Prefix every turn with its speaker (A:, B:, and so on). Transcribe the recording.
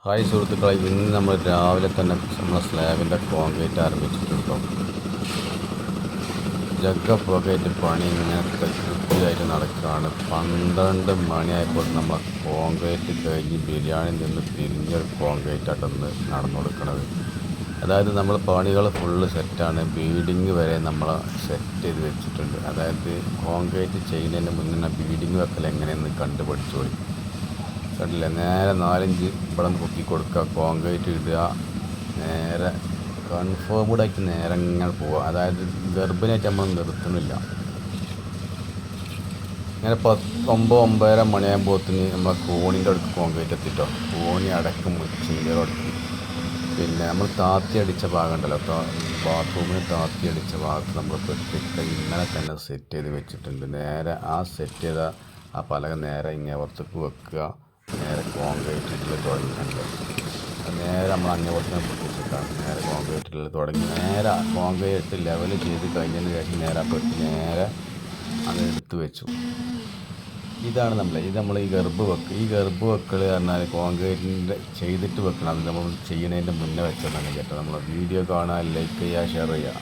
A: Hi സുഹൃത്തുക്കളെ, ഇന്ന് നമ്മൾ രാവിലെ തന്നെ നമ്മളെ സ്ലാബിൻ്റെ കോൺക്രീറ്റ് ആരംഭിച്ചിട്ടുണ്ടോ. പുകയിട്ട് പണി ഇങ്ങനത്തെ കൃത്യമായിട്ട് നടക്കുകയാണ്. 12 മണിയായപ്പോൾ നമ്മൾ കോൺക്രീറ്റ് കഴിഞ്ഞ് ബിരിയാണി നിന്ന് തിരിഞ്ഞൊരു കോൺക്രീറ്റ് ആയിട്ടൊന്ന് നടന്നു കൊടുക്കുന്നത്. അതായത് നമ്മൾ പണികൾ ഫുള്ള് സെറ്റാണ്. ബീഡിങ് വരെ നമ്മൾ സെറ്റ് ചെയ്ത് വെച്ചിട്ടുണ്ട്. അതായത് കോൺക്രീറ്റ് ചെയ്യുന്നതിന് മുന്നേ ബീഡിങ് വെക്കൽ എങ്ങനെയെന്ന് കണ്ടുപിടിച്ചോളി. കണ്ടില്ലേ, നേരെ 4 ഇവിടെ നിന്ന് പൊക്കി കൊടുക്കുക, കോൺക്രീറ്റ് ഇടുക, നേരെ കൺഫേംഡായിട്ട് നേരെ ഇങ്ങനെ പോവുക. അതായത് ഗർഭിണിയായിട്ട് നമ്മൾ നിർത്തുന്നില്ല. ഇങ്ങനെ 9-9:30 മണിയാകുമ്പോഴത്തേന് നമ്മൾ കോണിൻ്റെ അടുത്ത് കോൺക്രീറ്റ് എത്തിട്ടോ. കോണി അടക്കം മുച്ചിൻ്റെ അടുത്ത്. പിന്നെ നമ്മൾ താത്തി അടിച്ച ഭാഗം ഉണ്ടല്ലോ, ബാത്റൂമിന് താത്തി അടിച്ച ഭാഗത്ത് നമ്മൾ പെട്ടിട്ട് ഇന്നലെ തന്നെ സെറ്റ് ചെയ്ത് വെച്ചിട്ടുണ്ട്. നേരെ ആ സെറ്റ് ചെയ്ത ആ പലക നേരെ ഇങ്ങേപ്പുറത്തേക്ക് വെക്കുക. നേരെ കോൺക്രീറ്റ് ഇടൽ തുടങ്ങിയിട്ടുണ്ട്. നേരെ നമ്മൾ അങ്ങേപ്പുറത്തിന് പൊട്ടിച്ചിട്ടാണ് നേരെ കോൺക്രീറ്റ് ഇടൽ തുടങ്ങി. നേരെ കോൺക്രീറ്റ് ലെവൽ ചെയ്ത് കഴിഞ്ഞതിന് ശേഷം നേരെ പെട്ടി നേരെ അത് എടുത്ത് വെച്ചു. ഇത് നമ്മൾ ഈ ഗർഭ് വെക്കൽ പറഞ്ഞാൽ കോൺക്രീറ്റിൻ്റെ ചെയ്തിട്ട് വെക്കണം. അത് നമ്മൾ ചെയ്യുന്നതിൻ്റെ മുന്നേ വെച്ചതാണ് കേട്ടോ. നമ്മൾ വീഡിയോ കാണാൻ ലൈക്ക് ചെയ്യുക, ഷെയർ ചെയ്യുക.